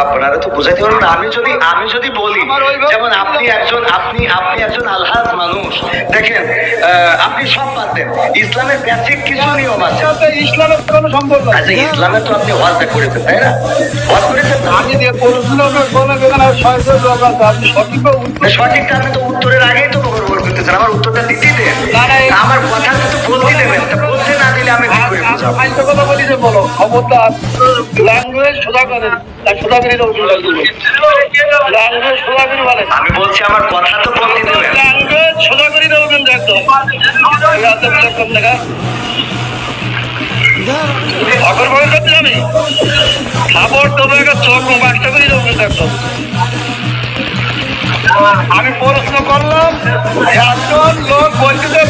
আপনারা তো বুঝাইতে পারবেন না। আমি যদি বলি, যেমন আপনি একজন আলহাজ মানুষ, দেখেন আপনি সব বাদ দেন, ইসলামের বেসিক কিছু নিয়ম আছে। ইসলামের কোনো সম্পর্ক আচ্ছা, ইসলামে তো আপনি ওয়াজটা করেছেন, তাই না? ওয়াজ করেছেন না? আমি যে প্রশ্ন আপনি সঠিকটা আপনি তো উত্তরের আগেই তো বড় করতেছেন, আমার উত্তরটা দিতেই দেন। আমার কথা তো বলতে দেবেন, বলতে না দিলে আমি কি করে বুঝাবো? কথা বলি যে বলো খবরদার ল্যাঙ্গুয়েজ সোজা করেন, সোজা করে ল্যাঙ্গুয়েজ সোজা করে বলেন। আমি বলছি আমার কথা তো বলতে দেবেন। ল্যাঙ্গুয়েজ সোজা করে দেবো কিন্তু একদম অগর বগর করতে জানি খাবার তবে একটা চোখ বাসটা করে দেবো কিন্তু একদম। আমি প্রশ্ন করলাম, একজন লোক বলছে যে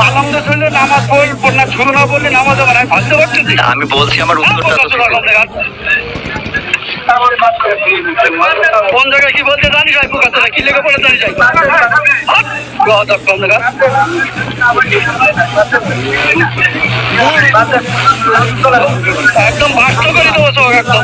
আনন্দের সঙ্গে নামাজ পড়ল না, শুরু না বললে নামাজ হবে না, আমি ভাবতে পারছি। আমি বলছি আমার উত্তরটা কোন জায়গায় কি বলতে জানি যাই পোকাতে কি লেগে পড়ে জানি যাই একদম বাস্ত করে দেবো সব একদম।